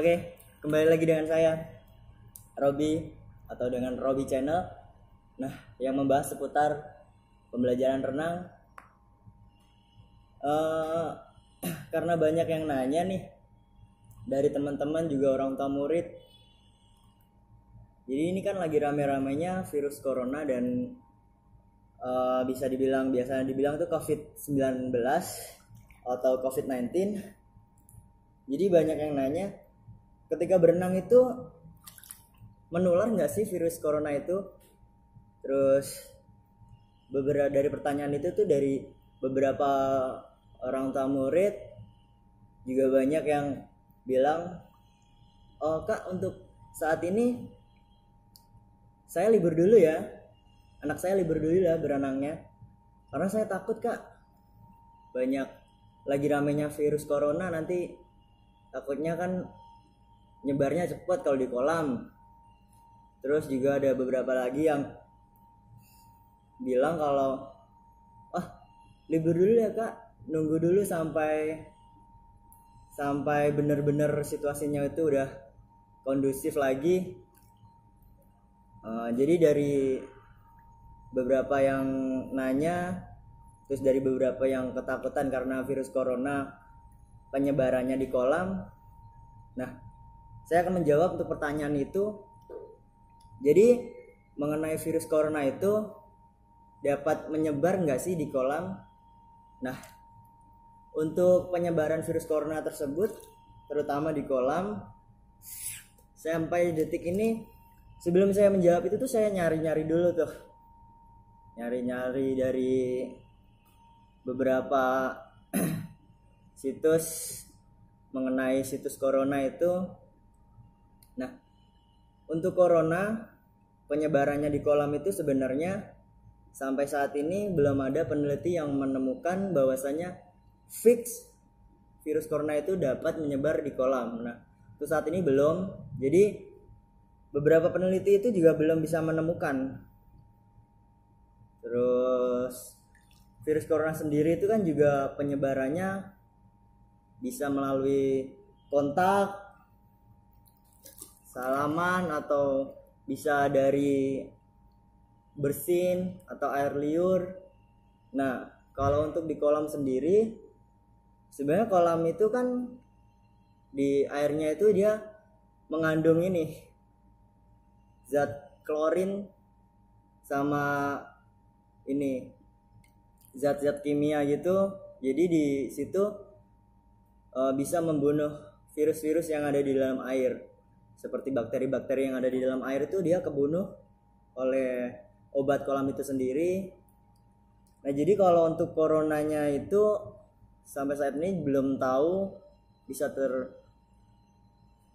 Oke, kembali lagi dengan saya Robi atau dengan Robi Channel. Nah, yang membahas seputar pembelajaran renang. Karena banyak yang nanya nih dari teman-teman juga orang tua murid. Jadi ini kan lagi rame-ramenya virus corona dan bisa dibilang biasanya dibilang tuh COVID-19 atau COVID-19. Jadi banyak yang nanya, ketika berenang itu menular nggak sih virus corona itu? Terus beberapa dari pertanyaan itu tuh dari beberapa orang tua murid juga banyak yang bilang, oh kak, untuk saat ini saya libur dulu ya, anak saya libur dulu ya berenangnya, karena saya takut kak, banyak lagi ramenya virus corona, nanti takutnya kan nyebarnya cepat kalau di kolam. Terus juga ada beberapa lagi yang bilang kalau libur dulu ya kak, nunggu dulu sampai benar-benar situasinya itu udah kondusif lagi. Jadi dari beberapa yang nanya, terus dari beberapa yang ketakutan karena virus corona penyebarannya di kolam. Nah, saya akan menjawab untuk pertanyaan itu. Jadi mengenai virus corona itu dapat menyebar nggak sih di kolam? Nah, untuk penyebaran virus corona tersebut, terutama di kolam, sampai detik ini, sebelum saya menjawab itu tuh saya nyari-nyari dulu tuh, nyari-nyari dari beberapa situs mengenai situs corona itu. Nah, untuk corona penyebarannya di kolam itu sebenarnya sampai saat ini belum ada peneliti yang menemukan bahwasanya fix virus corona itu dapat menyebar di kolam. Nah, untuk saat ini belum. Jadi beberapa peneliti itu juga belum bisa menemukan. Terus virus corona sendiri itu kan juga penyebarannya bisa melalui kontak, salaman, atau bisa dari bersin atau air liur. Nah, kalau untuk di kolam sendiri, sebenarnya kolam itu kan di airnya itu dia mengandung ini zat klorin sama ini zat-zat kimia gitu. Jadi di situ bisa membunuh virus-virus yang ada di dalam air. Seperti bakteri-bakteri yang ada di dalam air itu dia kebunuh oleh obat kolam itu sendiri. Nah, jadi kalau untuk coronanya itu sampai saat ini belum tahu bisa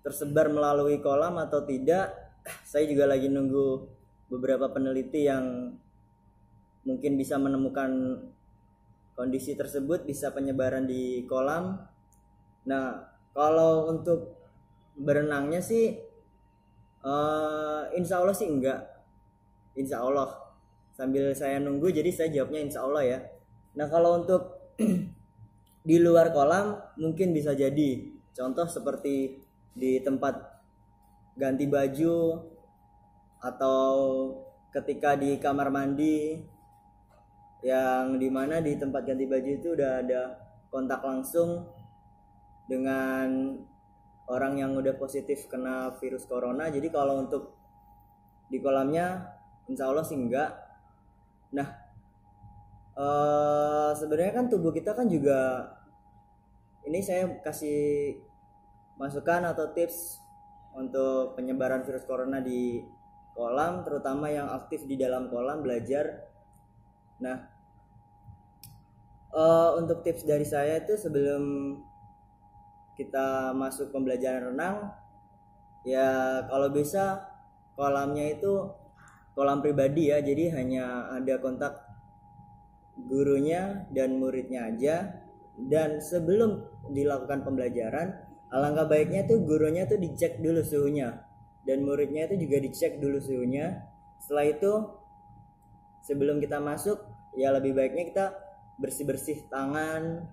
tersebar melalui kolam atau tidak. Saya juga lagi nunggu beberapa peneliti yang mungkin bisa menemukan kondisi tersebut bisa penyebaran di kolam. Nah, kalau untuk berenangnya sih insya Allah sih enggak, insya Allah. Sambil saya nunggu jadi saya jawabnya insya Allah ya. Nah, kalau untuk di luar kolam mungkin bisa jadi, contoh seperti di tempat ganti baju atau ketika di kamar mandi, yang dimana di tempat ganti baju itu udah ada kontak langsung dengan orang yang udah positif kena virus corona. Jadi kalau untuk di kolamnya insya Allah sih enggak. Nah, sebenarnya kan tubuh kita kan juga, ini saya kasih masukan atau tips untuk penyebaran virus corona di kolam, terutama yang aktif di dalam kolam belajar. Nah, untuk tips dari saya itu sebelum kita masuk pembelajaran renang, ya kalau bisa kolamnya itu kolam pribadi ya, jadi hanya ada kontak gurunya dan muridnya aja. Dan sebelum dilakukan pembelajaran, alangkah baiknya tuh gurunya tuh dicek dulu suhunya dan muridnya itu juga dicek dulu suhunya. Setelah itu sebelum kita masuk, ya lebih baiknya kita bersih-bersih tangan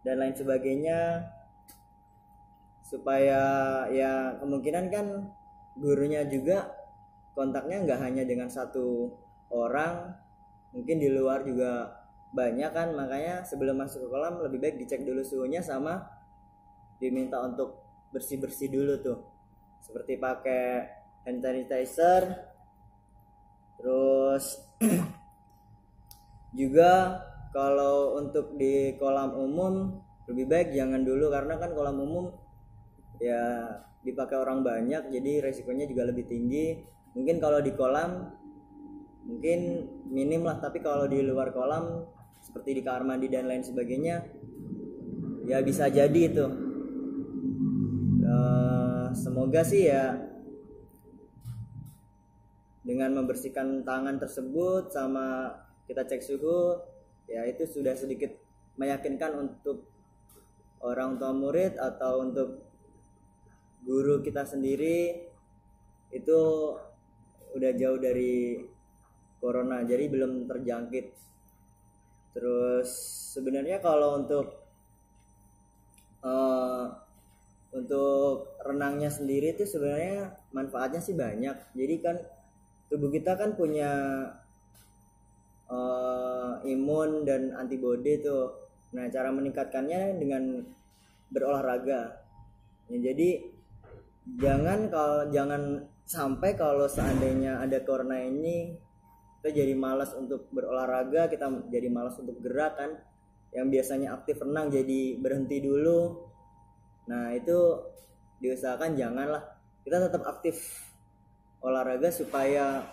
dan lain sebagainya supaya ya kemungkinan kan gurunya juga kontaknya nggak hanya dengan satu orang, mungkin di luar juga banyak kan, makanya sebelum masuk ke kolam lebih baik dicek dulu suhunya sama diminta untuk bersih-bersih dulu tuh, seperti pakai hand sanitizer. Terus juga kalau untuk di kolam umum lebih baik jangan dulu, karena kan kolam umum ya dipakai orang banyak jadi resikonya juga lebih tinggi. Mungkin kalau di kolam mungkin minim lah, tapi kalau di luar kolam seperti di kamar mandi dan lain sebagainya ya bisa jadi itu. Semoga sih ya dengan membersihkan tangan tersebut sama kita cek suhu ya itu sudah sedikit meyakinkan untuk orang tua murid atau untuk guru kita sendiri itu udah jauh dari corona, jadi belum terjangkit. Terus sebenarnya kalau untuk renangnya sendiri itu sebenarnya manfaatnya sih banyak. Jadi kan tubuh kita kan punya imun dan antibodi tuh. Nah, cara meningkatkannya dengan berolahraga. Ya, jadi jangan sampai kalau seandainya ada corona ini kita jadi malas untuk berolahraga, kita jadi malas untuk gerak kan. Yang biasanya aktif renang jadi berhenti dulu. Nah, itu diusahakan janganlah. Kita tetap aktif olahraga supaya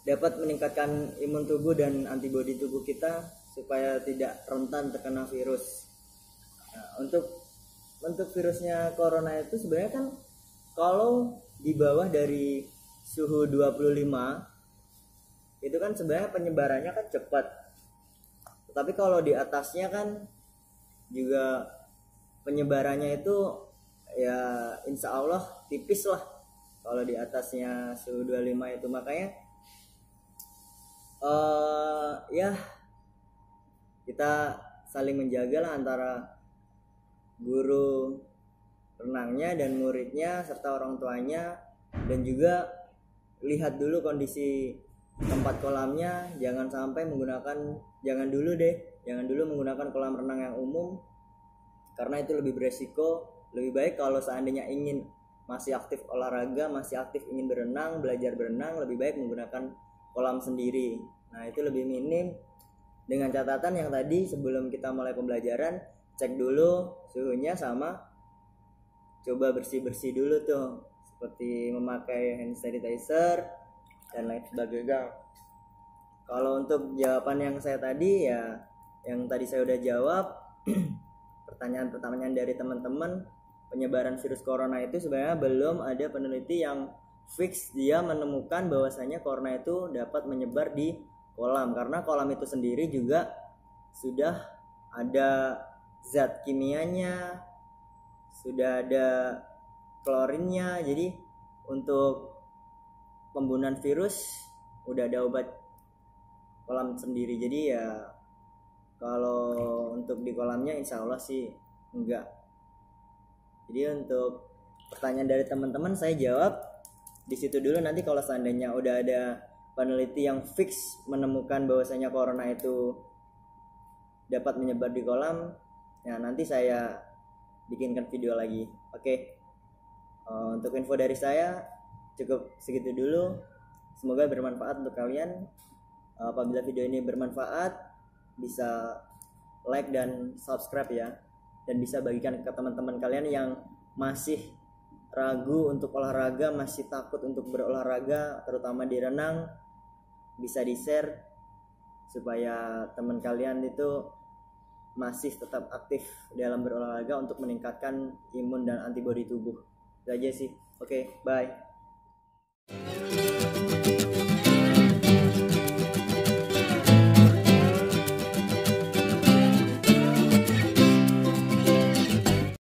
dapat meningkatkan imun tubuh dan antibodi tubuh kita supaya tidak rentan terkena virus. Nah, untuk virusnya corona itu sebenarnya kan kalau di bawah dari suhu 25 itu kan sebenarnya penyebarannya kan cepat. Tapi kalau di atasnya kan juga penyebarannya itu ya insya Allah tipis lah kalau di atasnya suhu 25 itu. Makanya ya kita saling menjaga lah antara guru renangnya dan muridnya serta orang tuanya, dan juga lihat dulu kondisi tempat kolamnya. Jangan dulu menggunakan kolam renang yang umum karena itu lebih beresiko. Lebih baik kalau seandainya ingin masih aktif olahraga, masih aktif ingin berenang, belajar berenang, lebih baik menggunakan kolam sendiri. Nah, itu lebih minim, dengan catatan yang tadi sebelum kita mulai pembelajaran cek dulu suhunya sama coba bersih-bersih dulu tuh, seperti memakai hand sanitizer dan lain sebagainya. Kalau untuk jawaban yang saya tadi ya, yang tadi saya udah jawab pertanyaan-pertanyaan dari teman-teman, penyebaran virus corona itu sebenarnya belum ada peneliti yang fix dia menemukan bahwasanya corona itu dapat menyebar di kolam, karena kolam itu sendiri juga sudah ada zat kimianya, sudah ada klorinnya. Jadi untuk pembunuhan virus udah ada obat kolam sendiri. Jadi ya kalau untuk di kolamnya insya Allah sih enggak. Jadi untuk pertanyaan dari teman-teman saya jawab di situ dulu. Nanti kalau seandainya udah ada peneliti yang fix menemukan bahwasanya corona itu dapat menyebar di kolam, ya nanti saya bikinkan video lagi. Oke. Untuk info dari saya cukup segitu dulu. Semoga bermanfaat untuk kalian. Apabila video ini bermanfaat, bisa like dan subscribe ya, dan bisa bagikan ke teman-teman kalian yang masih ragu untuk olahraga, masih takut untuk berolahraga, terutama di renang. Bisa di share supaya teman kalian itu masih tetap aktif dalam berolahraga untuk meningkatkan imun dan antibodi tubuh. Itu aja sih. Oke, bye.